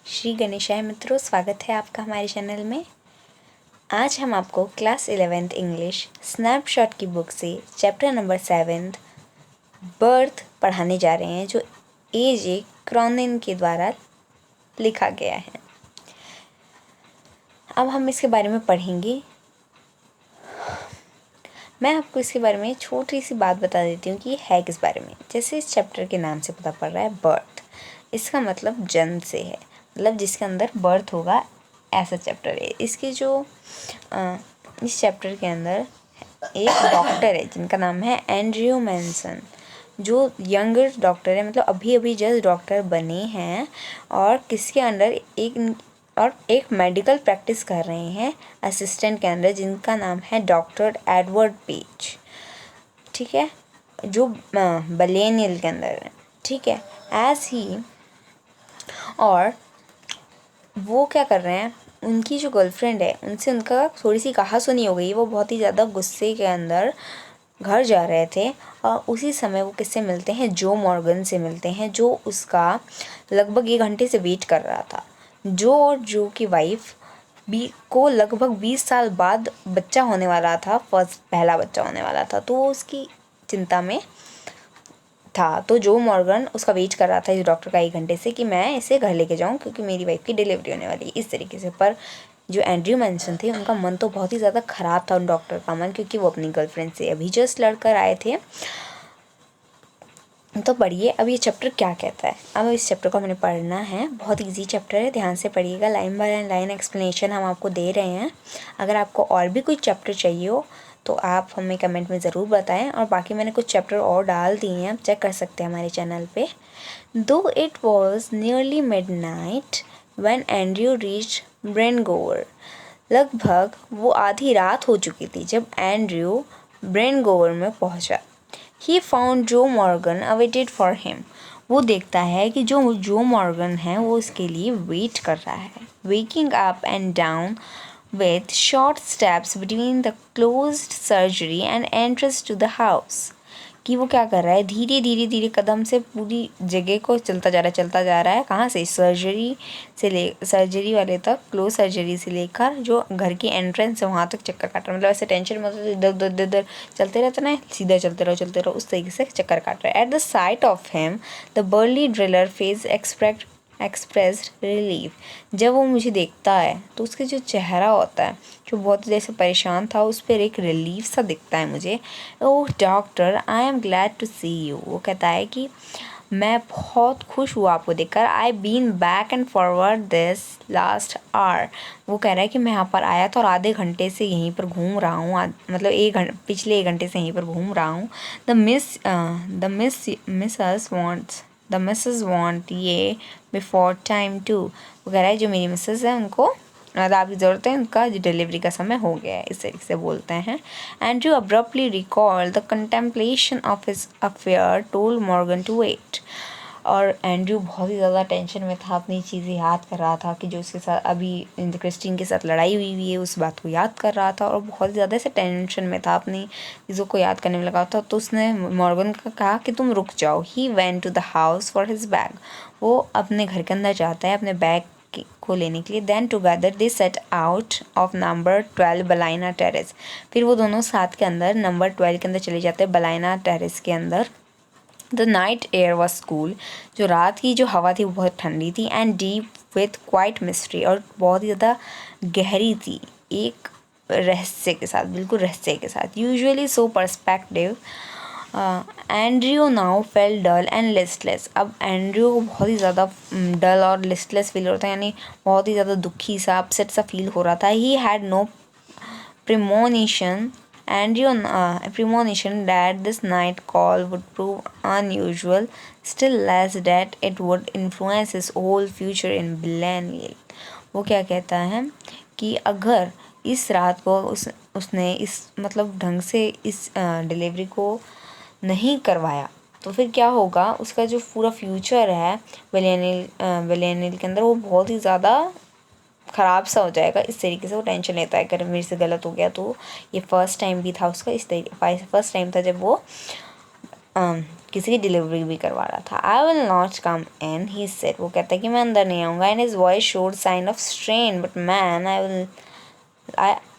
श्री गणेशाय मित्रों, स्वागत है आपका हमारे चैनल में। आज हम आपको क्लास 11th इंग्लिश स्नैपशॉट की बुक से चैप्टर नंबर 7 बर्थ पढ़ाने जा रहे हैं, जो ए.जे. क्रॉनिन के द्वारा लिखा गया है। अब हम इसके बारे में पढ़ेंगे। मैं आपको इसके बारे में छोटी सी बात बता देती हूँ कि है किस बारे में। जैसे इस चैप्टर के नाम से पता पड़ रहा है, बर्थ, इसका मतलब जन्म से है, मतलब जिसके अंदर बर्थ होगा, ऐसा चैप्टर है। इसके जो इस चैप्टर के अंदर एक डॉक्टर है जिनका नाम है एंड्रयू मैनसन, जो यंगर डॉक्टर है, मतलब अभी अभी जस्ट डॉक्टर बने हैं और किसके अंडर एक मेडिकल प्रैक्टिस कर रहे हैं असिस्टेंट के अंदर, जिनका नाम है डॉक्टर एडवर्ड पेज। ठीक है, जो बलेनियल के अंदर है। ठीक है, एज ही, और वो क्या कर रहे हैं, उनकी जो गर्लफ्रेंड है उनसे उनका थोड़ी सी कहासुनी हो गई। वो बहुत ही ज़्यादा गुस्से के अंदर घर जा रहे थे और उसी समय वो किससे मिलते हैं, जो मॉर्गन से मिलते हैं, जो उसका लगभग 1 घंटे से वेट कर रहा था। जो और जो की वाइफ को लगभग 20 साल बाद बच्चा होने वाला था, पहला बच्चा होने वाला था, तो वो उसकी चिंता में था। तो जो मॉर्गन उसका वेट कर रहा था इस डॉक्टर का 1 घंटे से कि मैं इसे घर लेके जाऊं क्योंकि मेरी वाइफ की डिलीवरी होने वाली है, इस तरीके से। पर जो एंड्रयू मैनसन थे, उनका मन तो बहुत ही ज़्यादा ख़राब था, उन डॉक्टर का मन, क्योंकि वो अपनी गर्लफ्रेंड से अभी जस्ट लड़कर आए थे। तो पढ़िए अब ये चैप्टर क्या कहता है। अब इस चैप्टर को हमने पढ़ना है, बहुत इजी चैप्टर है, ध्यान से पढ़िएगा। लाइन बाय लाइन एक्सप्लेनेशन हम आपको दे रहे हैं। अगर आपको और भी कोई चैप्टर चाहिए हो तो आप हमें कमेंट में ज़रूर बताएं, और बाकी मैंने कुछ चैप्टर और डाल दिए हैं, आप चेक कर सकते हैं हमारे चैनल पे। दो it was nearly midnight when Andrew reached Bryngower. लगभग वो आधी रात हो चुकी थी जब एंड्रयू ब्रेनगोवर में पहुंचा। He found जो मॉर्गन awaited for him. वो देखता है कि जो मॉर्गन है वो उसके लिए वेट कर रहा है। Waking up and down with short steps between the closed surgery and entrance to the house. कि वो क्या कर रहा है, धीरे धीरे धीरे कदम से पूरी जगह को चलता जा रहा है। कहाँ से, सर्जरी वाले तक, क्लोज सर्जरी से लेकर जो घर की एंट्रेंस है वहाँ तक चक्कर काट रहा है। मतलब ऐसे टेंशन मतलब इधर उधर चलते रहता ना, सीधा चलते रहो, उस तरीके से चक्कर काट रहा है। At the site of him the barley driller face expressed relief. जब वो मुझे देखता है तो उसके जो चेहरा होता है, जो बहुत जैसे परेशान था, उस पर एक रिलीफ सा दिखता है मुझे। Oh doctor, I am glad to see you. वो कहता है कि मैं बहुत खुश हुआ आपको देखकर। I been back and forward this last hour. वो कह रहा है कि मैं यहाँ पर आया था और आधे घंटे से यहीं पर घूम रहा हूँ, मतलब पिछले 1 घंटे से यहीं पर घूम रहा हूँ। द मिसेस वांट ये बिफोर टाइम टू। वो कह रहा है जो मेरी मिसेस है उनको आपकी ज़रूरत है, उनका डिलीवरी का समय हो गया है, इस तरीके से बोलते हैं। Andrew abruptly recall the contemplation of his affair told Morgan to wait. और एंड्रयू बहुत ही ज़्यादा टेंशन में था, अपनी चीज़ें याद कर रहा था कि जो उसके साथ अभी क्रिस्टीन के साथ लड़ाई हुई है, उस बात को याद कर रहा था और बहुत ज़्यादा ऐसे टेंशन में था, अपनी चीज़ों को याद करने में लगा था। तो उसने मॉर्गन का कहा कि तुम रुक जाओ। He went to the house for his bag. वो अपने घर के अंदर जाता है अपने बैग को लेने के लिए। Then together they set out of number 12 Blaina Terrace. फिर वो दोनों साथ के अंदर नंबर 12 के अंदर चले जाते हैं, बलाइना टेरेस के अंदर। The night air was cool. जो रात की जो हवा थी वो बहुत ठंडी थी। And deep with quite mystery, और बहुत ही ज़्यादा गहरी थी, एक रहस्य के साथ, बिल्कुल रहस्य के साथ। Usually so perspective. Andrew now fell dull and listless. अब एंड्रयू को बहुत ही ज़्यादा डल और लिस्टलेस फील होता है, यानी बहुत ही ज़्यादा दुखी सा, अपसेट सा फील हो रहा था। He had no premonition that this night call would prove unusual, still less that it would influence his whole future in Blenheim. वो क्या कहता है कि अगर इस रात को उसने इस मतलब ढंग से इस डिलीवरी को नहीं करवाया तो फिर क्या होगा, उसका जो पूरा फ्यूचर है बेलेनियल के अंदर, वो बहुत ही ज़्यादा ख़राब सा हो जाएगा। इस तरीके से वो टेंशन लेता है, अगर मेरे से गलत हो गया तो। ये फर्स्ट टाइम भी था उसका, इस तरीके फर्स्ट टाइम था जब वो किसी की डिलीवरी भी करवा रहा था। I will not come in he said, वो कहता है कि मैं अंदर नहीं आऊँगा। And his voice showed sign of strain, but man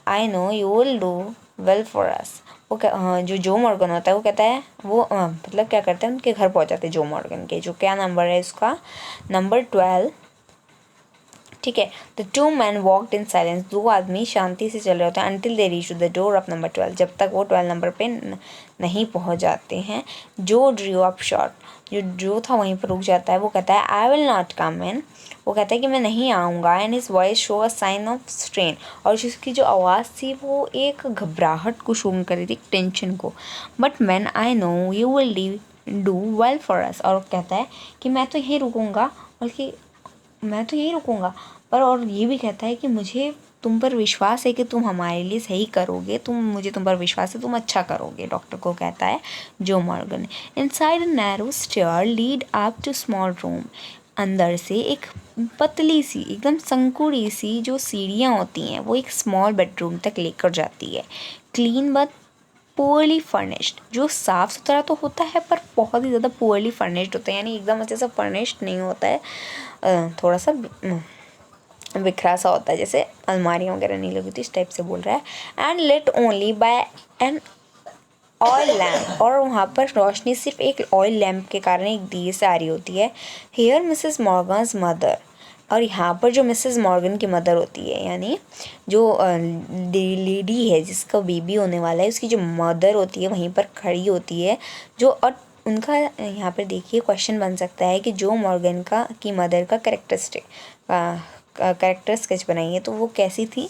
I know you will do well for us. वो जो मॉर्गन होता है वो कहता है, वो मतलब क्या करते हैं, उनके घर पहुंच जाते हैं जो मॉर्गन के, जो क्या नंबर है उसका, नंबर 12, ठीक है। The two man walked in silence, दो आदमी शांति से चल रहे होते हैं, until they reach the door of number 12, जब तक वो 12 नंबर पे नहीं पहुंच जाते हैं। जो ड्रू अप शॉट, जो था वहीं पर रुक जाता है। वो कहता है आई विल नॉट कम इन, वो कहता है कि मैं नहीं आऊँगा। And his voice show a sign of strain, और उसकी जो आवाज़ थी वो एक घबराहट को शो कर रही थी, टेंशन को। But man I know you will do well for अस, और कहता है कि मैं तो यहीं रुकूँगा, बल्कि मैं तो यहीं रुकूँगा पर, और ये भी कहता है कि मुझे तुम पर विश्वास है कि तुम हमारे लिए सही करोगे, तुम पर विश्वास है, तुम अच्छा करोगे, डॉक्टर को कहता है जो Morgan. Inside a narrow stair lead up to small room, अंदर से एक पतली सी एकदम संकुड़ी सी जो सीढ़ियाँ होती हैं वो एक स्मॉल बेडरूम तक लेकर जाती है। क्लीन बट पुअरली फर्निश्ड, जो साफ़ सुथरा तो होता है पर बहुत ही ज़्यादा पुअरली फर्निश्ड होता है, यानी एकदम अच्छे से फर्निश्ड नहीं होता है, थोड़ा सा बिखरा सा होता है, जैसे अलमारियाँ वगैरह नहीं लगी थी, इस टाइप से बोल रहा है। And lit only by an oil lamp, और वहाँ पर रोशनी सिर्फ एक ऑयल लैम्प के कारण एक दिए से आ रही होती है। हियर मिसेस मॉर्गन्स मदर, और यहाँ पर जो मिसेस मॉर्गन की मदर होती है, यानी जो लेडी है जिसका बेबी होने वाला है, उसकी जो मदर होती है वहीं पर खड़ी होती है। जो और उनका यहाँ पर देखिए क्वेश्चन बन सकता है कि जो मॉर्गन की मदर का कैरेक्टर स्केच बनाइए तो वो कैसी थी।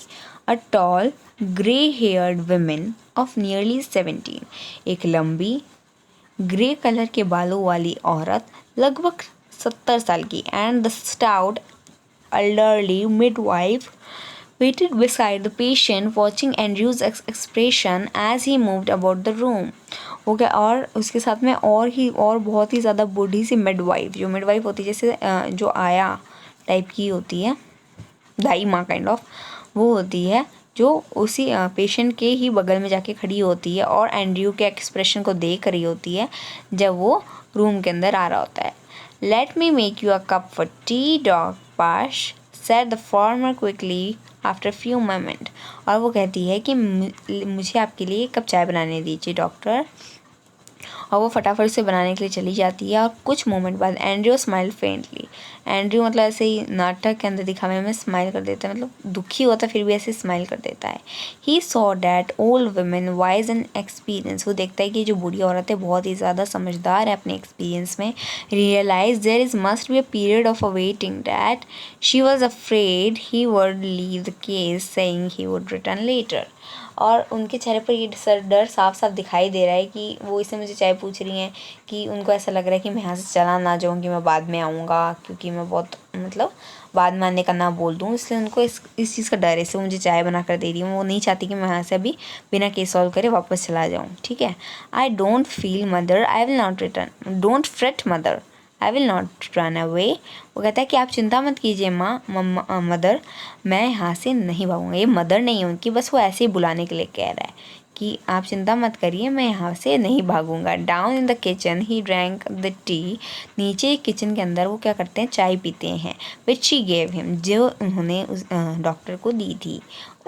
A tall grey heard women of nearly 17, एक लंबी ग्रे कलर के बालों वाली औरत लगभग 70 साल की। And the stout elderly midwife waited beside the patient, watching Andrew's expression as he moved about the room. Okay, और उसके साथ में और बहुत ही ज़्यादा बूढ़ी सी मिडवाइफ, जो मिडवाइफ होती है जैसे जो आया टाइप की होती है, दाई माँ काइंड ऑफ, वो होती है जो उसी पेशेंट के ही बगल में जाके खड़ी होती है और एंड्रयू के एक्सप्रेशन को देख रही होती है जब वो रूम के अंदर आ रहा होता है। Let me make you a cup for T dog पाश, said the farmer quickly after few moment, और वो कहती है कि मुझे आपके लिए एक कप चाय बनाने दीजिए डॉक्टर, और वो फटाफट से बनाने के लिए चली जाती है। और कुछ मोमेंट बाद एंड्रयू स्माइल फेंटली, एंड्रयू मतलब ऐसे ही नाटक के अंदर दिखावे में स्माइल कर देता है, मतलब दुखी होता है फिर भी ऐसे स्माइल कर देता है। He saw that old women wise and experience, वो देखता है कि जो बूढ़ी औरत है बहुत ही ज़्यादा समझदार है अपने एक्सपीरियंस में। Realise there is must be a period of awaiting that she was afraid he would leave the case saying he would return later, और उनके चेहरे पर ये डर साफ साफ दिखाई दे रहा है कि वो इससे मुझे चाय पूछ रही हैं कि उनको ऐसा लग रहा है कि मैं यहाँ से चला ना जाऊँ, कि मैं बाद में आऊँगा, क्योंकि मैं बहुत मतलब बाद में आने का ना बोल दूँ, इसलिए उनको इस चीज़ का डर है, इसलिए मुझे चाय बना कर दे रही हूँ। वो नहीं चाहती कि मैं यहाँ से अभी बिना केस सॉल्व करे वापस चला जाऊँ, ठीक है। I don't feel mother I will not return, don't freight mother I will not run away, वो कहता है कि आप चिंता मत कीजिए मदर, मैं यहाँ से नहीं भागूंगा। ये मदर नहीं है उनकी, बस वो ऐसे ही बुलाने के लिए कह रहा है कि आप चिंता मत करिए, मैं यहाँ से नहीं भागूंगा। Down in the kitchen he drank the tea, नीचे किचन के अंदर वो क्या करते हैं, चाय पीते हैं। विच शी गेव हिम, जो उन्होंने उस डॉक्टर को दी थी।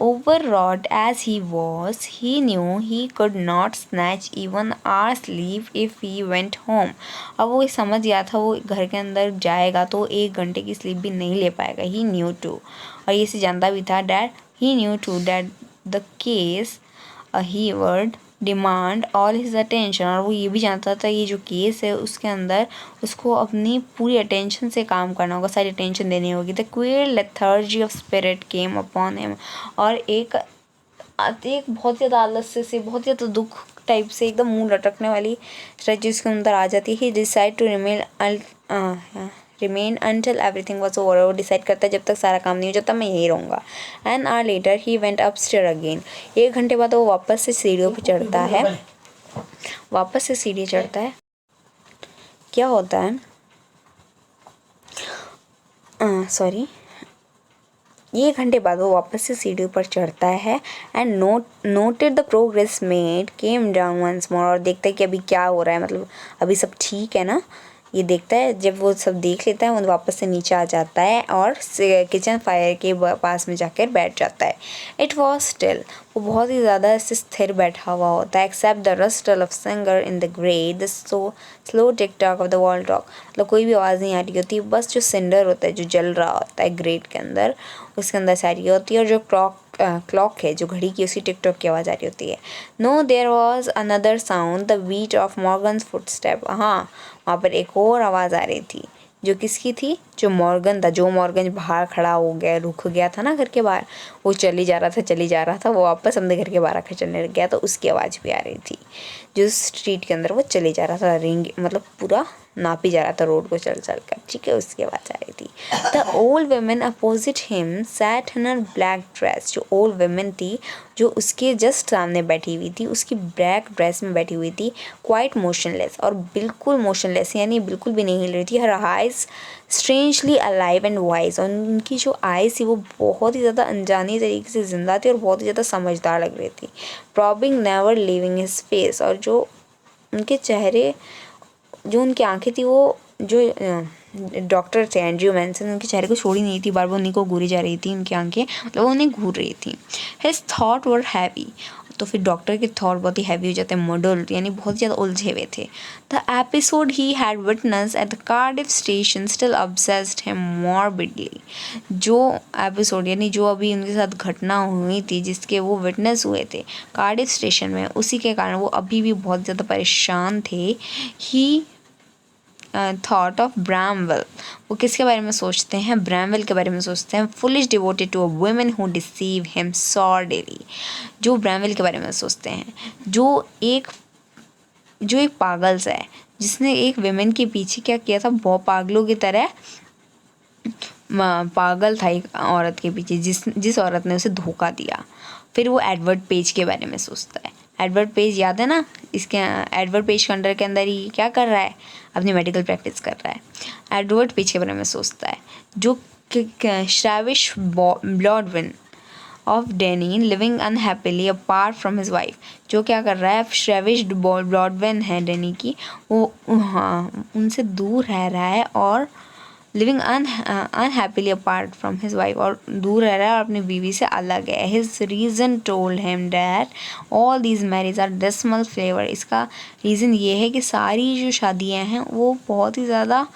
Overwrought as he was, he knew he could not snatch even hour's sleep if he went home. अब वो समझ गया था वो घर के अंदर जाएगा तो 1 घंटे की स्लीप भी नहीं ले पाएगा। He knew too, और ये से जानता भी था that he knew too that the case he would demand all his attention, और वो ये भी जानता था ये जो केस है उसके अंदर उसको अपनी पूरी अटेंशन से काम करना होगा, सारी अटेंशन देनी होगी। The queer lethargy of spirit came upon him, और एक बहुत ज़्यादा आलस्य से, बहुत ज़्यादा दुख टाइप से, एकदम मुंह लटकने वाली स्ट्रेच उसके अंदर आ जाती है। Decide to remain until everything was over, वो डिसाइड करता है जब तक सारा काम नहीं हो जाता मैं यहीं रहूँगा। An hour later he went upstair again, 1 घंटे बाद वो वापस से सीढ़ियों पर चढ़ता है, वापस से सीढ़ी चढ़ता है। क्या होता है, सॉरी, 1 घंटे बाद वो वापस से सीढ़ी पर चढ़ता है and noted the progress made, came down once more, और देखता है कि अभी क्या हो रहा है, मतलब अभी सब ठीक है ना, ये देखता है। जब वो सब देख लेता है वो वापस से नीचे आ जाता है और किचन फायर के पास में जाकर बैठ जाता है। इट वॉज स्टिल, वो बहुत ही ज़्यादा ऐसे स्थिर बैठा हुआ होता है। Except the rustle of cinder in the grate, the slow tick tock of the wall टॉक, मतलब कोई भी आवाज़ नहीं आ रही होती, बस जो सिंडर होता है जो जल रहा होता है ग्रेट के अंदर, उसके अंदर से आ रही होती है, और जो क्लॉक है जो घड़ी की, उसकी टिक टॉक की आवाज़ आ रही होती है। No there was another sound, the beat of Morgan's footstep, हाँ वहाँ पर एक और आवाज़ आ रही थी, जो किसकी थी, जो मॉर्गन था, जो मॉर्गन बाहर खड़ा हो गया, रुक गया था ना घर के बाहर, वो चली जा रहा था, वो वापस अपने घर के बाहर आकर चलने लग गया, तो उसकी आवाज़ भी आ रही थी। जो स्ट्रीट के अंदर वो चले जा रहा था, रिंग मतलब पूरा नापी जा रहा था रोड को चल कर, ठीक है, उसकी आवाज़ आ रही थी। The old women opposite him sat in her black dress, जो ओल्ड वुमेन थी जो उसके जस्ट सामने बैठी हुई थी, उसकी ब्लैक ड्रेस में बैठी हुई थी, क्वाइट मोशनलेस, और बिल्कुल मोशनलेस, यानी बिल्कुल भी नहीं हिल रही थी। Her eyes strangely alive and wise, और उनकी जो आइज थी वो बहुत ही ज़्यादा अनजानी तरीके से ज़िंदा थी और बहुत ही ज़्यादा समझदार लग रही थी। Probing never leaving his face, और जो उनके चेहरे, जो उनकी आंखें थी, वो जो डॉक्टर थे एंड्रयू मैनसन, उनके चेहरे को छोड़ी नहीं थी, बार बार उन्हीं को घूरी जा रही थी उनकी आंखें, मतलब उन्हें घूर रही थी। हिज थॉट वर हैवी, तो फिर डॉक्टर के थॉट बहुत ही हैवी हो जाते हैं, मॉडल यानी बहुत ज़्यादा उलझे हुए थे। The episode he had witness at the Cardiff station still obsessed him morbidly, जो एपिसोड यानी जो अभी उनके साथ घटना हुई थी जिसके वो विटनेस हुए थे कार्डिफ स्टेशन में, उसी के कारण वो अभी भी बहुत ज़्यादा परेशान थे। ही थॉट ऑफ ब्रामवेल, वो किसके बारे में सोचते हैं, ब्रामवेल के बारे में सोचते हैं। Foolish devoted to a woman who deceive him sordidly, जो ब्रामवेल के बारे में सोचते हैं, जो एक पागल सा है, जिसने एक वुमेन के पीछे क्या किया था, बहुत पागलों की तरह पागल था एक औरत के पीछे, जिस औरत ने उसे धोखा दिया। फिर वो एडवर्ड पेज के बारे में सोचता है। एडवर्ड पेज याद है ना, इसके एडवर्ड पेज के अंदर ही क्या कर रहा है, अपनी मेडिकल प्रैक्टिस कर रहा है। एडवर्ड पेज के बारे में सोचता है, जो श्राविश Blodwen of Denny living unhappily apart from his wife, जो क्या कर रहा है, श्रेविश ब्लॉडविन है डेनी की, वो हाँ उनसे दूर रह रहा है और living unhappily apart from his wife, और दूर रह रहा है और अपनी बीवी से अलग है। His reason told him that all these marriage are dismal flavour, इसका रीज़न ये है कि सारी जो शादियाँ हैं वो बहुत ही ज़्यादा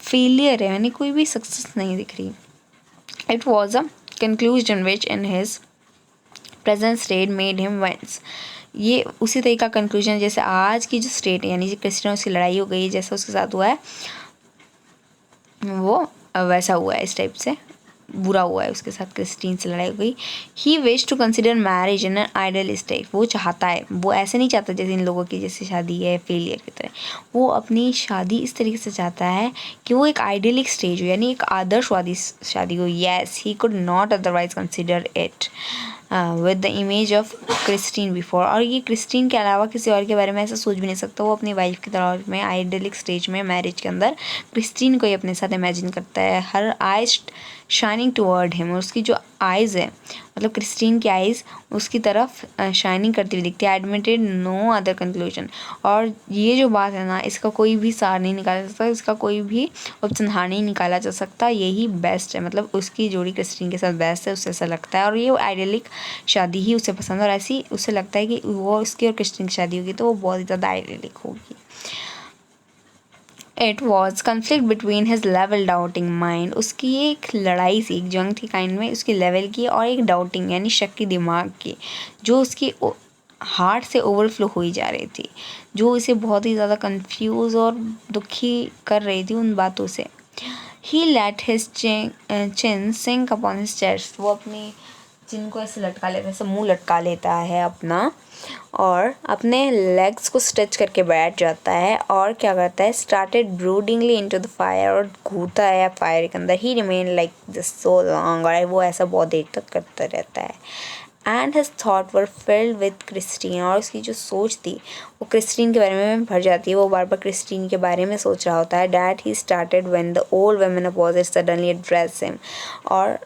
फेलियर है, यानी कोई भी सक्सेस नहीं दिख रही। It was a conclusion which in his present state made him wince, ये उसी तरह का कंक्लूजन जैसे आज की जो स्टेट है, यानी जो क्रिस्टियन उसकी लड़ाई हो गई है, जैसा उसके साथ हुआ है वो वैसा हुआ है, इस टाइप से बुरा हुआ है उसके साथ, क्रिस्टीन से लड़ाई हो गई। He wish to consider marriage in an ideal state, वो चाहता है, वो ऐसे नहीं चाहता जैसे इन लोगों की जैसे शादी है फेलियर की तरह, वो अपनी शादी इस तरीके से चाहता है कि वो एक आइडियलिक स्टेज हो, यानी एक आदर्शवादी शादी हो। Yes he could not otherwise consider it with the image of Christine before, और ये क्रिस्टीन के अलावा किसी और के बारे में ऐसा सोच भी नहीं सकता। वो अपनी वाइफ की तरह में आइडियलिक स्टेज में मैरिज के अंदर क्रिस्टीन को ही अपने साथ इमेजिन करता है। Her eyes shining toward him, और उसकी जो आइज़ है, मतलब क्रिस्टीन की आइज़ उसकी तरफ शाइनिंग करती हुई दिखती है। एडमिटेड नो अदर कंक्लूजन, और ये जो बात है ना, इसका कोई भी सार नहीं निकाला जा सकता, इसका कोई भी उपसंहार नहीं निकाला जा सकता, यही बेस्ट है, मतलब उसकी जोड़ी क्रिस्टीन के साथ बेस्ट है, उसे ऐसा लगता है, और ये आइडियलिक शादी ही उसे पसंद है, और ऐसी उसे लगता है कि वो उसकी और क्रिस्टीन की शादी होगी तो वो बहुत ही ज़्यादा आइडियलिक होगी। It was conflict between his level doubting mind, उसकी एक लड़ाई सी, एक जंग थी काइंड में, उसकी लेवल की और एक डाउटिंग यानी शक की दिमाग की, जो उसकी हार्ट से ओवरफ्लो हुई जा रही थी, जो इसे बहुत ही ज़्यादा कंफ्यूज और दुखी कर रही थी उन बातों से। ही लेट हिज चिन सिंक अपॉन हिज चेस्ट, वो अपनी चिन को ऐसे लटका लेता है, ऐसे मुंह लटका लेता है अपना, और अपने लेग्स को स्ट्रेच करके बैठ जाता है, और क्या करता है, स्टार्टेड ब्रूडिंगली इनटू द फायर, और घूरता है फायर के अंदर। He remain like this so long, और वो ऐसा बहुत देर तक करता रहता है। And his thought were filled with Christine, और उसकी जो सोच थी वो क्रिस्टीन के बारे में भर जाती है, वो बार बार क्रिस्टीन के बारे में सोच रहा होता है। That he started when the old woman opposite suddenly address him, और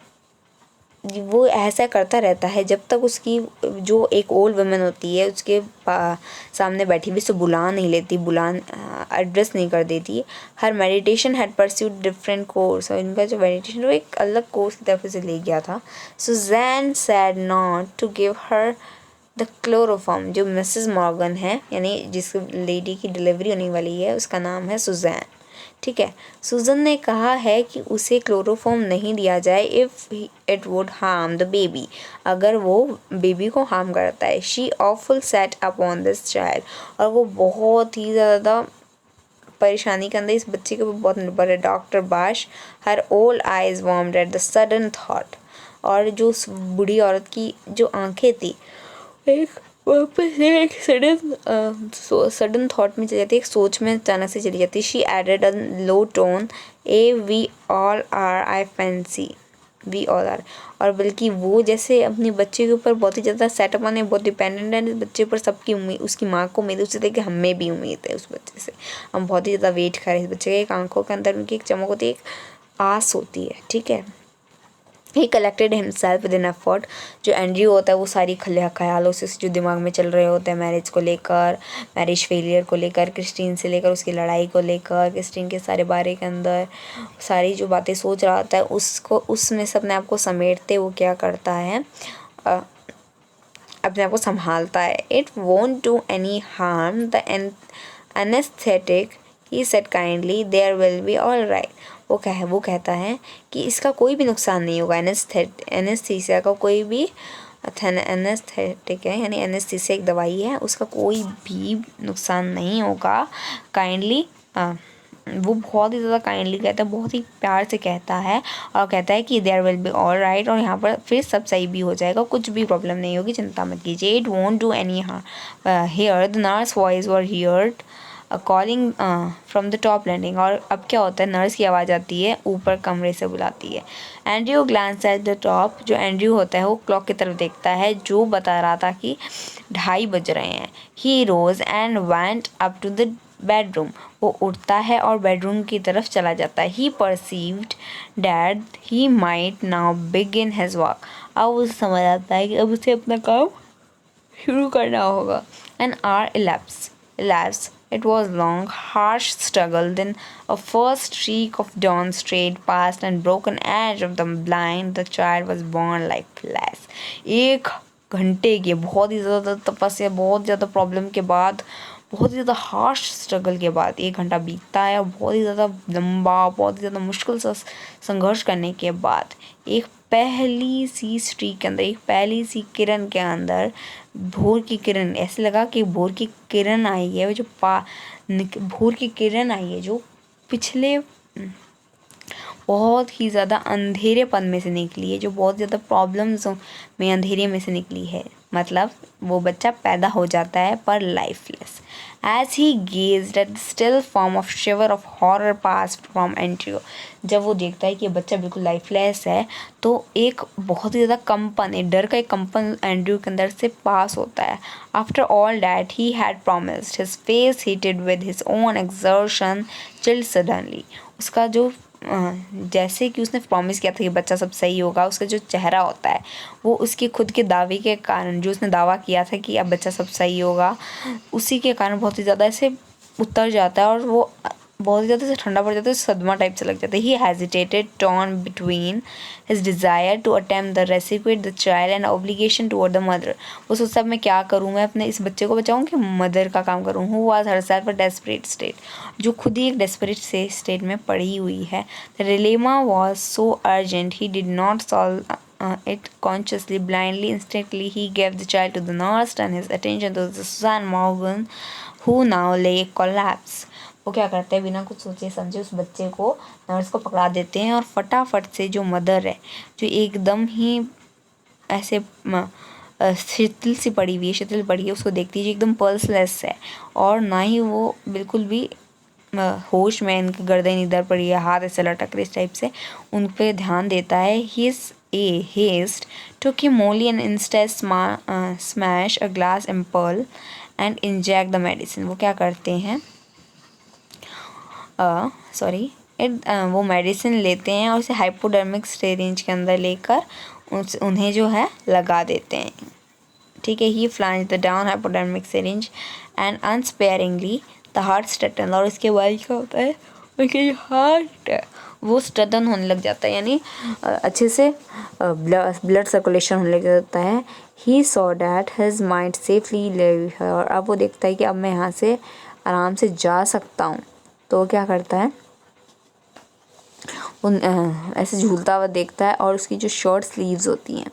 वो ऐसा करता रहता है जब तक उसकी जो एक ओल्ड वुमेन होती है उसके सामने बैठी हुई, उसे बुला नहीं लेती, एड्रेस नहीं कर देती। Her meditation had pursued different course, और इनका जो मेडिटेशन वो एक अलग कोर्स की तरफ से ले गया था। Susan said not to give her the chloroform. जो मिसेस मॉर्गन है, यानी जिस लेडी की डिलीवरी होने वाली है, उसका नाम है सुज़ैन, ठीक है। सुजन ने कहा है कि उसे क्लोरोफॉर्म नहीं दिया जाए if it would harm the baby, अगर वो बेबी को हार्म करता है। She awful set upon this child, और वो बहुत ही ज़्यादा परेशानी के अंदर इस बच्चे के ऊपर बहुत निर्भर है। Doctor Bash her old eyes warmed at the sudden thought, और जो उस बूढ़ी औरत की जो आंखें थी एक वापस से एक सडन थॉट में चली जाती है, एक सोच में अचानक से चली जाती है। She added a low tone, ah we all are, I fancy we all are, और बल्कि वो जैसे अपने बच्चे के ऊपर बहुत ही ज़्यादा सेटअप आने, बहुत डिपेंडेंट है इस बच्चे पर, सबकी उम्मीद, उसकी माँ को उम्मीद उससे, कि हमें भी उम्मीद है उस बच्चे से, हम बहुत ही ज़्यादा वेट करें इस बच्चे के। एक आंखों के अंदर उनकी एक चमक होती है, एक आस होती है, ठीक है। ही collected himself with in effort. जो एंड्रयू होता है वो सारी ख्यालों से जो दिमाग में चल रहे होते हैं, मैरिज को लेकर, मैरिज फेलियर को लेकर, क्रिस्टीन से लेकर उसकी लड़ाई को लेकर, क्रिस्टीन के सारे बारे के अंदर सारी जो बातें सोच रहा होता है, उसको उसमें से अपने आप को समेटते वो क्या करता है, अपने आप को संभालता है। It won't do any harm the anaesthetic, he said kindly, there will be all right. वो कहता है कि इसका कोई भी नुकसान नहीं होगा। एनेस्थीसिया का कोई भी, एनेस्थेटिक है यानी एनेस्थीसिया एक दवाई है, उसका कोई भी नुकसान नहीं होगा। काइंडली, वो बहुत ही ज़्यादा काइंडली कहता है, बहुत ही प्यार से कहता है, और कहता है कि there will be all right, और यहाँ पर फिर सब सही भी हो जाएगा, कुछ भी प्रॉब्लम नहीं होगी, चिंता मत कीजिए। It won't do any harm here, the nurse voice were heard calling from the top landing. और अब क्या होता है, नर्स की आवाज़ आती है, ऊपर कमरे से बुलाती है। Andrew glance at the top, जो एंड्रयू होता है वो क्लॉक की तरफ देखता है जो बता रहा था कि 2:30 बज रहे हैं। He rose and went up to the bedroom, वो उठता है और बेडरूम की तरफ चला जाता है। He perceived that he might now begin his work, अब उसे समझ आता है कि अब उसे अपना काम शुरू करना होगा। An hour elapsed. It was long, harsh struggle. Then a first streak of dawn strayed past and broken edge of the blind. The child was born like flash. 1 घंटे की बहुत ही ज़्यादा तपस्या, बहुत ज़्यादा प्रॉब्लम के बाद, बहुत ही ज़्यादा हार्श स्ट्रगल के बाद 1 घंटा बीतता है, और बहुत ही ज़्यादा लंबा, बहुत ही ज़्यादा मुश्किल सा संघर्ष करने के बाद एक पहली सी स्ट्रीक के अंदर, एक पहली सी किरण के अंदर, भोर की किरण, ऐसे लगा कि भोर की किरण आई है, जो भोर की किरण आई है जो पिछले बहुत ही ज़्यादा अंधेरेपन में से निकली है, जो बहुत ज़्यादा प्रॉब्लम्स में अंधेरे में से निकली है। मतलब वो बच्चा पैदा हो जाता है पर lifeless. As he gazed at still form of shiver of horror pass from Andrew, जब वो देखता है कि बच्चा बिल्कुल लाइफलेस है, तो एक बहुत ही ज़्यादा कंपन, एक डर का एक कंपन एंड्रयू के अंदर से पास होता है। After all that he had promised, his face heated with his own exertion chilled suddenly. उसका जो जैसे कि उसने प्रॉमिस किया था कि बच्चा सब सही होगा, उसका जो चेहरा होता है वो उसके खुद के दावे के कारण, जो उसने दावा किया था कि अब बच्चा सब सही होगा, उसी के कारण बहुत ही ज़्यादा ऐसे उतर जाता है, और वो बहुत ही ज़्यादा से ठंडा पड़ जाता है, सदमा टाइप से लग जाता है। He hesitated, torn between his desire to attempt the resuscitate the child and obligation toward the mother. वो सोचता मैं क्या करूँ, मैं अपने इस बच्चे को बचाऊँ कि मदर का काम करूँ। Who was herself a desperate state, जो खुद ही एक डेस्परेट से स्टेट में पड़ी हुई है। The dilemma was so urgent he did not solve it consciously, blindly, instinctively. He gave the child to the nurse and his attention to the Susan Morgan, who now lay collapsed. वो क्या करते हैं, बिना कुछ सोचे समझे उस बच्चे को नर्स को पकड़ा देते हैं, और फटाफट से जो मदर है, जो एकदम ही ऐसे शिथिल सी पड़ी हुई है, शिथिल पड़ी है, उसको देखती है जो एकदम पल्सलेस है, और ना ही वो बिल्कुल भी होश में, इनकी गर्दन इधर पड़ी है, हाथ ऐसे लटक रहे इस टाइप से, उन पे ध्यान देता है। His haste took him only an instant smash a glass ampoule and inject the medicine. वो क्या करते हैं, वो मेडिसिन लेते हैं और उसे हाइपोडर्मिक सिरिंज के अंदर लेकर उन्हें जो है लगा देते हैं, ठीक है। He plunged the down hypodermic syringe and unsparingly the heart straighten, और उसके बाद क्या होता है उनके हार्ट वो स्ट्रेटन होने लग जाता है, यानी अच्छे से ब्लड सर्कुलेशन होने लग जाता है। He saw that his mind safely live है, और अब वो देखता है कि अब मैं यहाँ से आराम से जा सकता हूँ। तो वो क्या करता है, उन ऐसे झूलता हुआ देखता है और उसकी जो शॉर्ट स्लीव्स होती हैं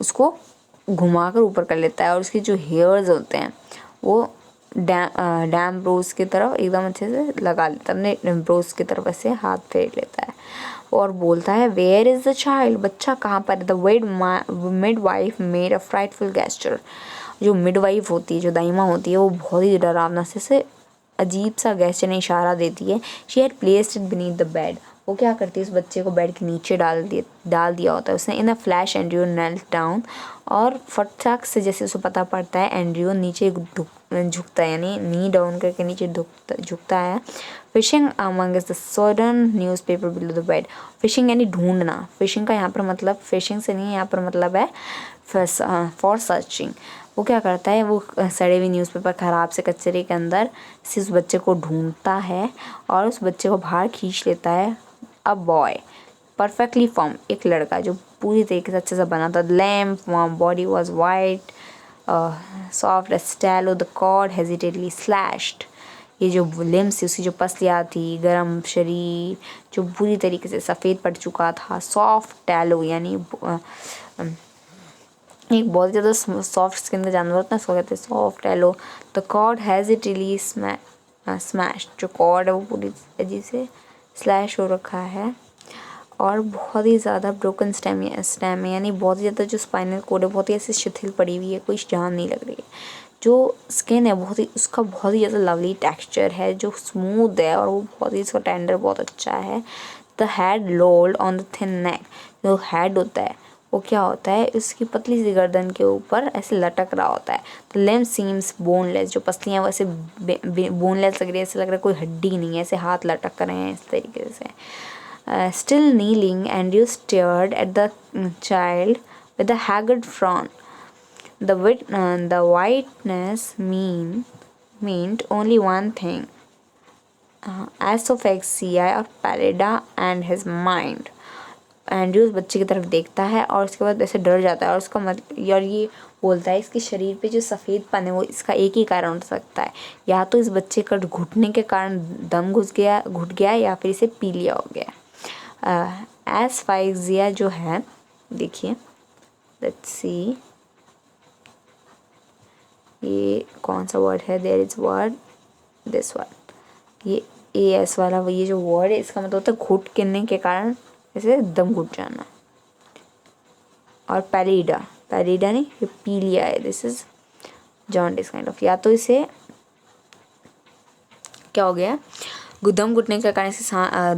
उसको घुमा कर ऊपर कर लेता है, और उसके जो हेयर्स होते हैं वो डैम ब्रोज की तरफ एकदम अच्छे से लगा लेता है, अपने ब्रोज की तरफ ऐसे हाथ फेर लेता है और बोलता है वेयर इज़ द चाइल्ड, बच्चा कहाँ पर है। The mid wife made a frightful gesture, जो मिड वाइफ होती है, जो दाइमा होती है, वो बहुत ही डरावना से अजीब सा गेस्चर ने इशारा देती है। She had placed it beneath the bed, वो क्या करती है उस बच्चे को बेड के नीचे डाल दिया होता है उसने। In a flash Andrew knelt down, और फटाक से जैसे उसे पता पड़ता है एंड्रयू नीचे झुकता है, यानी नी डाउन करके नीचे झुकता है। Fishing among the sudden newspaper below the bed, fishing यानी ढूंढना, फिशिंग का यहाँ पर मतलब फिशिंग से नहीं, यहाँ पर मतलब है फॉर सर्चिंग। वो क्या करता है, वो सड़े हुए न्यूज़पेपर ख़राब से कचरे के अंदर से उस बच्चे को ढूंढता है और उस बच्चे को बाहर खींच लेता है। अ बॉय परफेक्टली फॉर्म, एक लड़का जो पूरी तरीके से अच्छे से बना था। Limp body was white soft as tallow, the cord hesitantly slashed, ये जो लिम्स उसकी जो पसलियाँ थी, गर्म शरीर जो पूरी तरीके से सफ़ेद पड़ चुका था। सॉफ्ट टैलो यानी एक बहुत ज़्यादा सॉफ्ट स्किन का जानवर होता है, उसको कहते हैं soft tallow. The cord hesitantly smash, जो कॉर्ड है वो पूरी अजीब से स्लैश हो रखा है, और बहुत ही ज़्यादा ब्रोकन स्टेम यानी बहुत ही ज़्यादा जो स्पाइनल कोड है बहुत ही ऐसे शिथिल पड़ी हुई है, कोई जान नहीं लग रही है। जो स्किन है बहुत ही उसका बहुत ही ज़्यादा लवली टेक्सचर है, जो स्मूथ है और वो बहुत ही इसका टेंडर बहुत अच्छा है। The head lolled on the thin neck, जो हेड होता है वो क्या होता है उसकी पतली सी गर्दन के ऊपर ऐसे लटक रहा होता है। द लिम्ब सीम्स बोनलेस, जो पसलियाँ वैसे बोनलेस लग रही है, ऐसे लग रहा है कोई हड्डी नहीं है, ऐसे हाथ लटक रहे हैं इस तरीके से। Still kneeling, Andrew stared at the child with a haggard frown. The whiteness meant only one thing: asphyxia or pallida and his mind. Andrew उस बच्चे की तरफ देखता है और उसके बाद ऐसे डर जाता है, और उसका मतलब और ये बोलता है इसके शरीर पे जो सफ़ेद पन है वो इसका एक ही कारण हो सकता है, या तो इस बच्चे का घुटने के कारण दम घुट गया या फिर इसे पीलिया हो गया। एस्फाइक्सिया जो है, देखिए लेट्स सी ये कौन सा वर्ड है, there is word this word, ये एस वाला ये जो वर्ड है इसका मतलब होता है घुट गिरने के कारण ऐसे दम घुट जाना। और पैलिडा नहीं, ये पीलिया है, this is jaundice kind of, या तो इसे क्या हो गया दम घुटने के कारण से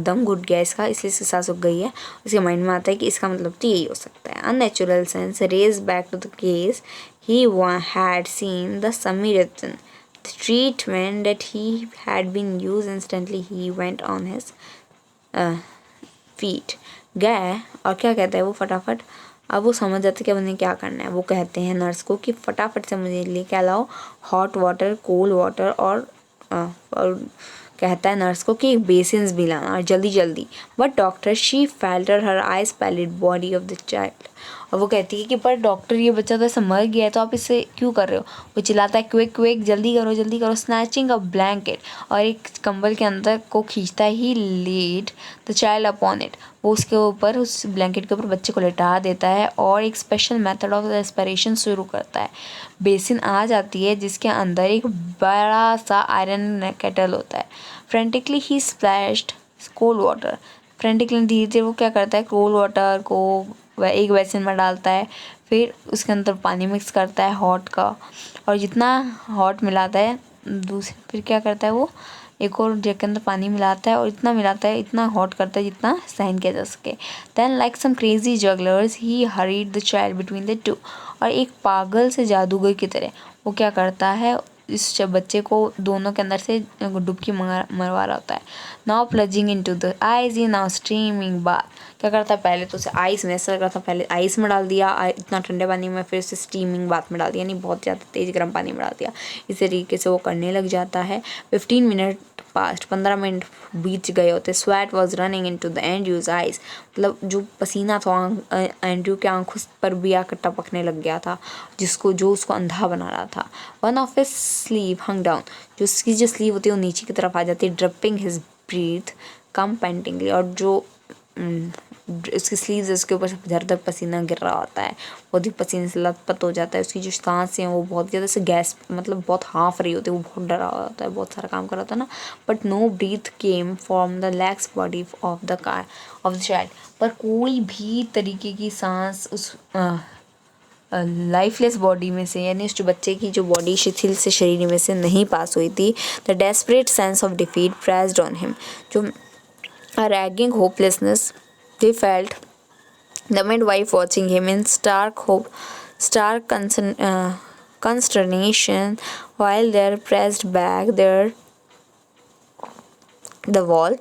दम घुट गया इसका, इसलिए इसकी सांस रुक गई है। उसके माइंड में आता है कि इसका मतलब तो यही हो सकता है। Unnatural sense raise back to the case he had seen the Samaritan, the treatment that he had been use instantly he went on his feet, गए और क्या कहता है वो फटाफट, अब वो समझ जाते कि अब उन्हें क्या करना है। वो कहते हैं नर्स को कि फटाफट से मुझे लेके लाओ हॉट वाटर, कोल्ड वाटर, और कहता है नर्स को कि एक बेसिन्स भी लाना और जल्दी जल्दी। But doctor she faltered her eyes pallid body of the child, और वो कहती है कि पर डॉक्टर ये बच्चा तो ऐसा मर गया है तो आप इसे क्यों कर रहे हो। वो चिल्लाता है क्विक क्विक जल्दी करो, स्नैचिंग अ ब्लैंकेट, और एक कंबल के अंदर को खींचता he laid the child upon it, वो उसके ऊपर उस ब्लैंकेट के ऊपर बच्चे को लेटा देता है और एक स्पेशल मेथड ऑफ रेस्पिरेशन शुरू करता है। बेसिन आ जाती है जिसके अंदर एक बड़ा सा आयरन केटल होता है। फ्रेंटिकली ही स्प्लैश्ड कोल्ड वाटर, फ्रेंटिकली धीरे धीरे वो क्या करता है कोल्ड वाटर को वह एक बेसिन में डालता है, फिर उसके अंदर पानी मिक्स करता है हॉट का, और जितना हॉट मिलाता है फिर क्या करता है वो एक और जग के अंदर पानी मिलाता है और इतना मिलाता है, इतना हॉट करता है जितना सहन किया जा सके। Then like some crazy jugglers he hurried the child between the two, और एक पागल से जादूगर की तरह वो क्या करता है इस बच्चे को दोनों के अंदर से डुबकी मरवा रहा होता है। Now plunging into the ice now streaming bath. क्या करता है, पहले तो उसे आइस में ऐसा करता है, पहले आइस में डाल दिया इतना ठंडे पानी में, फिर उसे स्टीमिंग बाथ में डाल दिया, यानी बहुत ज़्यादा तेज़ गर्म पानी में डाल दिया। इस तरीके से वो करने लग जाता है। 15 मिनट पास्ट, 15 मिनट बीत गए होते। Sweat was running in to the Andrew's eyes, मतलब जो पसीना था एंड्रू के आंखों पर भी आकर टपकने लग गया था, जो उसको अंधा बना रहा था। One of his sleeve hung down, जो उसकी जो स्लीव होती है वो नीचे की तरफ आ जाती है। ड्रिपिंग हिज ब्रीथ कम पेंटिंगली, और जो उसकी स्लीव्स उसके ऊपर से झरझर पसीना गिर रहा होता है, बहुत ही पसीने से लथपथ हो जाता है। उसकी जो सांसें हैं वो बहुत ज़्यादा से गैस, मतलब बहुत हाँफ रही होती है, वो बहुत डरा हुआ होता है, बहुत सारा काम कर रहा था ना। But no breath came from the lax body of the car of the child, पर कोई भी तरीके की सांस उस लाइफलेस बॉडी में से, यानी उस बच्चे की जो बॉडी शिथिल से शरीर में से नहीं पास हुई थी। The desperate sense of defeat pressed on him, जो a ragging hopelessness they felt. The midwife watching him in stark consternation, while there pressed back the wall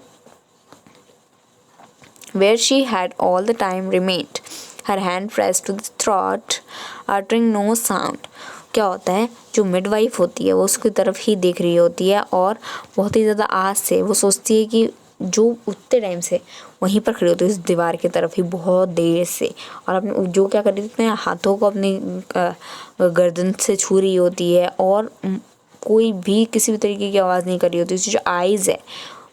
where she had all the time remained, her hand pressed to the throat, uttering no sound. क्या होता है, जो midwife होती है वो उसकी तरफ ही देख रही होती है और बहुत ही ज़्यादा आस से वो सोचती है कि जो उतने टाइम से वहीं पर खड़ी होती है उस दीवार की तरफ ही बहुत देर से, और अपने जो क्या कर रही थी, अपने हाथों को अपनी गर्दन से छू रही होती है और कोई भी किसी भी तरीके की आवाज़ नहीं कर रही होती। उसकी जो आइज़ है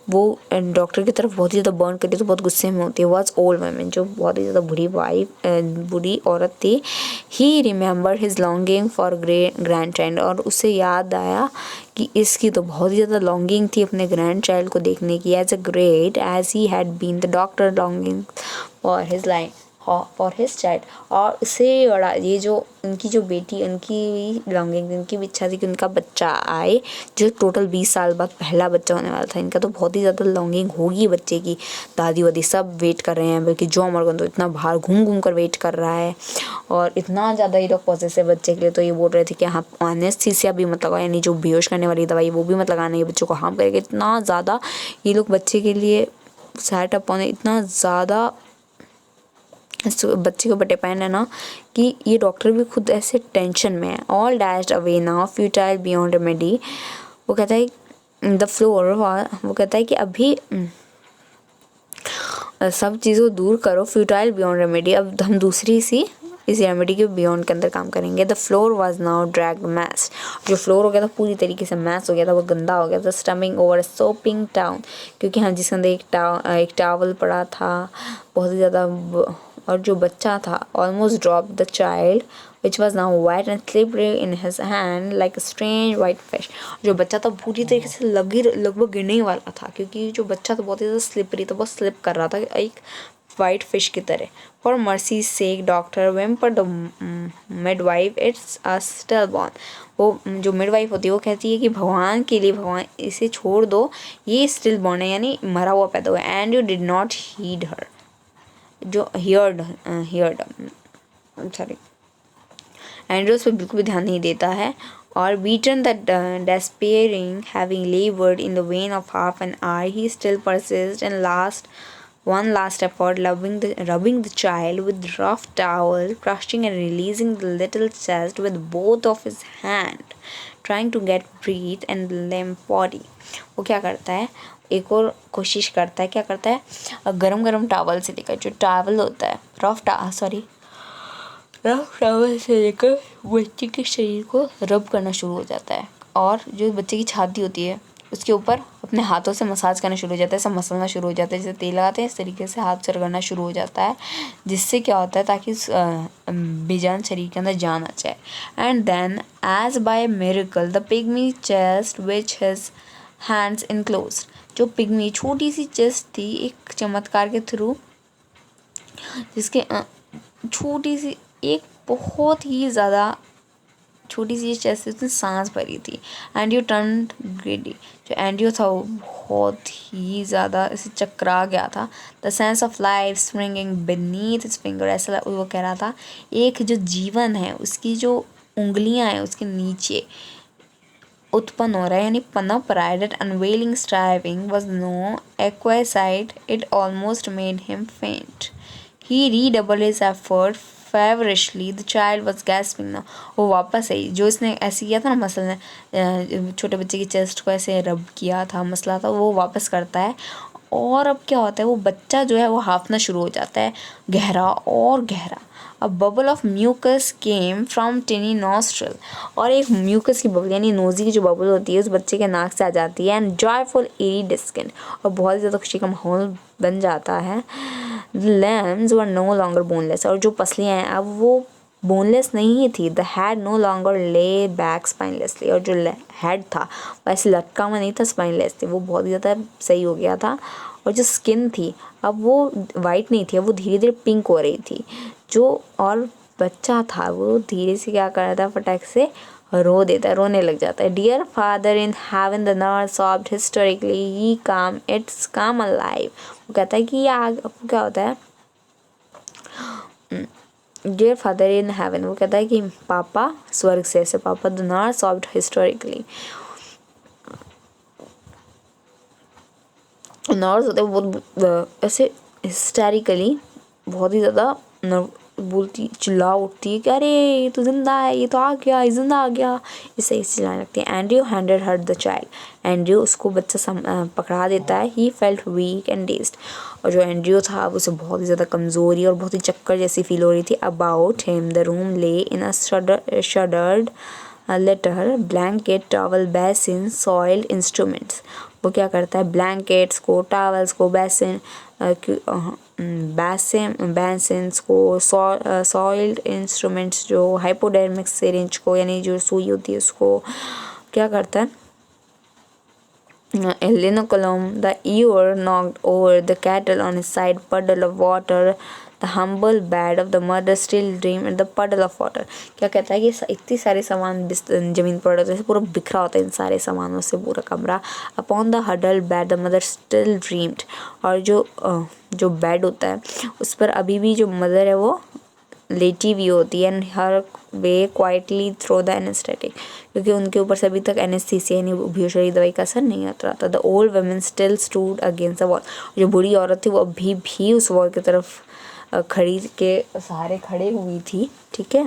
वो डॉक्टर की तरफ बहुत ही ज़्यादा बर्न करती है, तो बहुत गुस्से में होती है। वॉज ओल्ड वुमन, जो बहुत ही ज़्यादा बुरी औरत थी। He remember his longing for grand child, और उसे याद आया कि इसकी तो बहुत ही ज़्यादा लॉन्गिंग थी अपने ग्रैंड चाइल्ड को देखने की। As a great as he had been the doctor longing for his child, और उससे बड़ा ये जो उनकी जो बेटी, उनकी भी लॉन्गिंग, उनकी भी इच्छा थी कि उनका बच्चा आए, जो टोटल 20 साल बाद पहला बच्चा होने वाला था। इनका तो बहुत ही ज़्यादा लॉन्गिंग होगी बच्चे की। दादी वादी सब वेट कर रहे हैं, बल्कि जो अमरगन तो इतना बाहर घूम घूम कर वेट कर रहा है, और इतना ज़्यादा ये लोग पॉसेसिव बच्चे के लिए, तो ये बोल रहे थे कि हाँ एनेस्थीसिया भी मत लगाओ, यानी जो बेहोश करने वाली दवाई वो भी मत लगाना, ये बच्चों को हार्म करेगा। इतना ज़्यादा ये लोग बच्चे के लिए सेटअप होने, इतना ज़्यादा इस बच्चे के ऊपर डिपेंड है ना, कि ये डॉक्टर भी खुद ऐसे टेंशन में है। All dashed away now futile beyond remedy, वो कहता है द फ्लोर, वो कहता है कि अभी सब चीज़ों को दूर करो, फ्यूटाइल बियॉन्ड रेमेडी, अब हम दूसरी सी इस रेमेडी के बियॉन्ड के अंदर काम करेंगे। The floor was now drag mess, जो फ्लोर हो गया था पूरी तरीके से मैस हो गया था, वो गंदा हो गया था। स्टमिंग ओवर सोपिंग टाउन, क्योंकि हाँ जिसके अंदर एक टावल पड़ा था बहुत ही ज़्यादा, और जो बच्चा था almost drop the child which was now wet and slippery in his hand like a strange white fish, जो बच्चा था पूरी तरीके से लगभग गिरने ही वाला था, क्योंकि जो बच्चा था बहुत ही ज़्यादा स्लिपरी था, बहुत स्लिप कर रहा था एक वाइट फिश की तरह। For mercy sake doctor whimpered the midwife, it's a stillborn, वो जो मिडवाइफ होती है वो कहती है कि भगवान के लिए, भगवान इसे छोड़ दो, ये स्टिल बॉर्न है, यानी मरा हुआ पैदा हुआ है। And you did not heed her, जो हियर्ड सॉरी एंड्रू उस पर बिल्कुल भी ध्यान नहीं देता है। और beaten the despairing having लेबर्ड in the when of half an hour, he still persist and one last effort, rubbing the child with rough towel, crushing and releasing the little chest with both of his hand, trying to get breath and limp body. वो क्या करता है, एक और कोशिश करता है, क्या करता है, गरम टावल से लेकर, जो टावल होता है रफ टावल से लेकर बच्चे के शरीर को रब करना शुरू हो जाता है, और जो बच्चे की छाती होती है उसके ऊपर अपने हाथों से मसाज करना शुरू हो जाता है, सब मसलना शुरू हो जाता है, जैसे तेल लगाते हैं इस तरीके से हाथ से रगड़ना शुरू हो जाता है, जिससे क्या होता है, ताकि बेजान शरीर के अंदर जान आ जाए। And then as by miracle the pygmy chest which his hands enclosed, जो पिग्मी छोटी सी चेस्ट थी, एक चमत्कार के थ्रू, जिसके छोटी सी एक बहुत ही ज़्यादा छोटी सी चेस्ट उसने सांस भरी थी। एंड्रू टर्न ग्रेडी, जो एंड्रू था वो बहुत ही ज़्यादा ऐसे चकरा गया था। The sense of life springing beneath his finger, ऐसा वो कह रहा था एक जो जीवन है उसकी जो उंगलियां हैं उसके नीचे उत्पन्न हो रहा है, यानी पनप रहा है। That unwavering striving was no exquisite, it almost made him faint. He redoubled his effort feverishly. The child was gasping now. वो वापस आई, जो इसने ऐसे किया था ना, मसला छोटे बच्चे की चेस्ट को ऐसे रब किया था, मसला था, वो वापस करता है। और अब क्या होता है, वो बच्चा जो है वो हाफना शुरू हो जाता है, गहरा और गहरा। A bubble of mucus came from tiny nostril, और एक म्यूकस की बबल यानी नोज़ी की जो बबल होती है उस बच्चे के नाक से आ जाती है। एंड जॉयफुल इरिडिस्केंट, और बहुत ज़्यादा खुशी का माहौल बन जाता है। The limbs were no longer boneless, और जो पसलियाँ हैं अब वो बोनलेस नहीं थी। The head no longer lay back spinelessly, और जो हेड था वैसे लटका हुआ नहीं था, स्पाइनलेस थी, वो बहुत ज़्यादा सही हो गया था। और जो स्किन थी अब वो वाइट नहीं थी, अब वो धीरे धीरे पिंक हो रही थी। जो और बच्चा था वो धीरे से क्या कर रहा था, फटाक से रो देता है, रोने लग जाता है। Dear father in heaven, the nurse sobbed hysterically, he came it's काम अलाइव। वो कहता है कि ये आगे क्या होता है, डियर फादर इन हेवन, वो कहता है कि पापा स्वर्ग से, ऐसे पापा। The nurse sobbed historically, nurse होते हैं बहुत ऐसे हिस्टेरिकली, बहुत ही ज़्यादा बोलती, चिल्ला उठती है कि अरे ये तो जिंदा है, ये तो आ गया, ये जिंदा आ गया, इससे इस चिल्लाने लगती है। Andrew handed her the child, Andrew उसको बच्चा पकड़ा देता है। He felt weak and dazed, और जो एंड्रयू था उसे बहुत ही ज़्यादा कमज़ोरी और बहुत ही चक्कर जैसी फील हो रही थी। About him the room lay in a shuddered litter, blanket, towel, basin, soiled instruments. वो क्या करता है, ब्लैंकेट्स को, टॉवल्स को, बेसिन्स को, सॉइल्ड इंस्ट्रूमेंट्स जो हाइपोडर्मिक सिरिंज को यानी जो सुई होती है उसको क्या करता है, Linocolum, the ewer knocked over the kettle on his side, puddle of water, the humble bed of the mother still dreamed in the puddle of water। क्या कहता है कि इतनी सारे सामान जमीन पर पड़े होते हैं, पूरा बिखरा होता है इन सारे सामानों से पूरा कमरा। Upon the huddled bed the mother still dreamed, और जो बेड होता है उस पर अभी भी जो मदर है वो लेटी हुई होती है। And her way quietly throw the anaesthetic, क्योंकि उनके ऊपर से अभी तक एनेस्थीसिया यानी बेहोशी दवाई का असर नहीं उतरा था। The old woman still stood against the wall, जो बूढ़ी औरत थी वो अभी भी उस वॉल की तरफ खड़ी के सहारे खड़े हुई थी, ठीक है।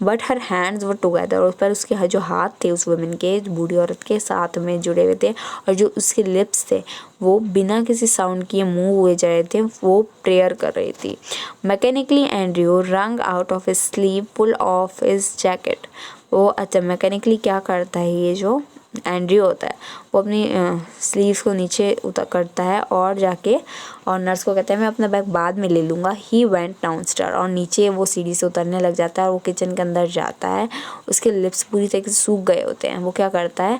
But her hands were together, और उस पर उसके जो हाथ थे उस वुमन के, बूढ़ी औरत के साथ में जुड़े हुए थे, और जो उसके लिप्स थे वो बिना किसी साउंड किए मूव हुए जा रहे थे, वो प्रेयर कर रही थी। Mechanically Andrew wrung out of his sleeve, pull off his jacket. वो अच्छा मैकेनिकली क्या करता है, ये जो एंड्रयू होता है वो अपनी स्लीव्स को नीचे उतर करता है और जाके और नर्स को कहता है मैं अपना बैग बाद में ले लूँगा। ही वेंट डाउनस्टार, और नीचे वो सीढ़ी से उतरने लग जाता है और वो किचन के अंदर जाता है। उसके लिप्स पूरी तरीके से सूख गए होते हैं। वो क्या करता है,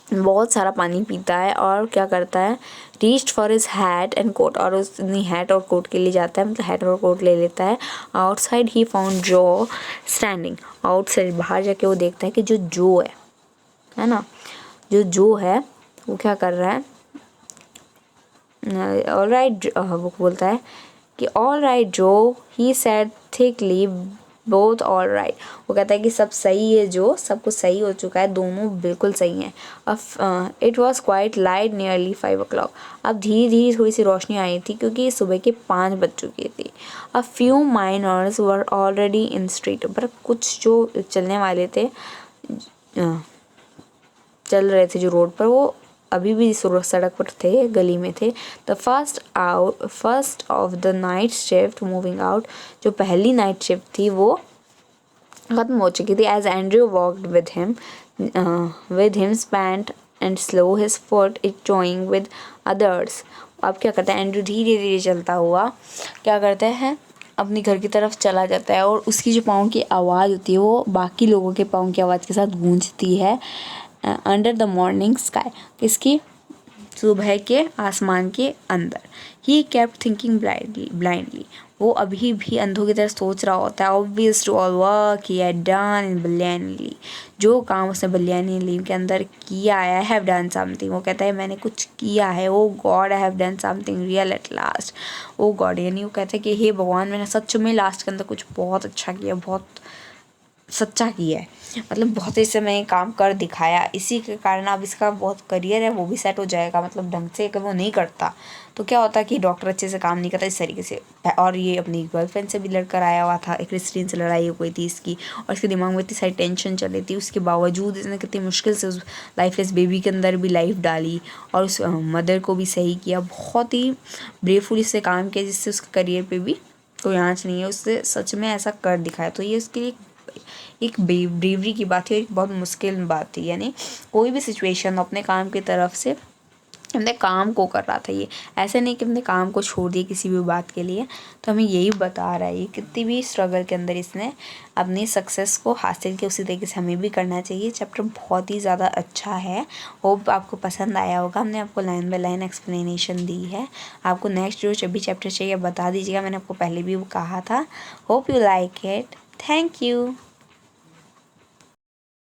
बहुत सारा पानी पीता है और क्या करता है, reached for his hat and coat, और उसने हैट और कोट के लिए जाता है, मतलब हैट और कोट ले लेता है। आउटसाइड ही फाउंड जो स्टैंडिंग, आउटसाइड बाहर जाके वो देखता है कि जो है ना, जो है वो क्या कर रहा है, ऑल राइट, वो बोलता है कि ऑल राइट जो, he said thickly both all right. वो कहता है कि सब सही है, जो सब कुछ सही हो चुका है, दोनों बिल्कुल सही हैं। अब it was quite light nearly 5 o'clock, अब धीरे धीरे थोड़ी सी रोशनी आई थी क्योंकि सुबह के 5 बज चुकी थी। A few miners were already in street, पर कुछ जो चलने वाले थे चल रहे थे जो रोड पर, वो अभी भी सड़क पर थे, गली में थे। The first of the night shift moving out, जो पहली नाइट शिफ्ट थी वो ख़त्म हो चुकी थी। As Andrew walked with him spent and slow his foot it toying with others. अब क्या करता है, एंड्रयू धीरे धीरे चलता हुआ क्या करता है, अपनी घर की तरफ चला जाता है, और उसकी जो पाँव की आवाज़ होती है वो बाकी लोगों के पाँव की आवाज़ के साथ गूंजती है। अंडर द मॉर्निंग स्काई, इसकी सुबह के आसमान के अंदर। ही केप्ट थिंकिंग ब्लाइंडली, वो अभी भी अंधों की तरह सोच रहा होता है। Obvious to all work he had done in Blaenelly, जो काम उसने बलियानली के अंदर किया है। आई हैव डन समथिंग, वो कहता है मैंने कुछ किया है। Oh God I have done something real at last, oh God यानी वो कहता है कि हे भगवान मैंने सच में लास्ट के अंदर कुछ बहुत अच्छा किया, बहुत सच्चा किया है, मतलब बहुत ही समय काम कर दिखाया, इसी के कारण अब इसका बहुत करियर है वो भी सेट हो जाएगा। मतलब ढंग से अगर वो नहीं करता तो क्या होता कि डॉक्टर अच्छे से काम नहीं करता इस तरीके से। और ये अपनी गर्लफ्रेंड से भी लड़कर आया हुआ था, एक रिश्ते से लड़ाई हो गई थी इसकी, और इसके दिमाग में इतनी सारी टेंशन चल रही थी, उसके बावजूद इसने कितनी मुश्किल से उस लाइफलेस बेबी के अंदर भी लाइफ डाली और उस मदर को भी सही किया। बहुत ही ब्रेवफुली से काम किया जिससे उसके करियर पे भी कोई आँच नहीं है, उससे सच में ऐसा कर दिखाया। तो ये उसके लिए एक ब्रेवरी की बात है, एक बहुत मुश्किल बात थी। यानी कोई भी सिचुएशन अपने काम की तरफ से अपने काम को कर रहा था, ये ऐसे नहीं कि अपने काम को छोड़ दिया किसी भी बात के लिए। तो हमें यही बता रहा है ये कितनी भी स्ट्रगल के अंदर इसने अपनी सक्सेस को हासिल किया, उसी तरीके से हमें भी करना चाहिए। चैप्टर बहुत ही ज़्यादा अच्छा है, होप आपको पसंद आया होगा। हमने आपको लाइन बाय लाइन एक्सप्लेनेशन दी है। आपको नेक्स्ट जो भी चैप्टर चाहिए बता दीजिएगा, मैंने आपको पहले भी कहा था। Hope you like it. Thank you.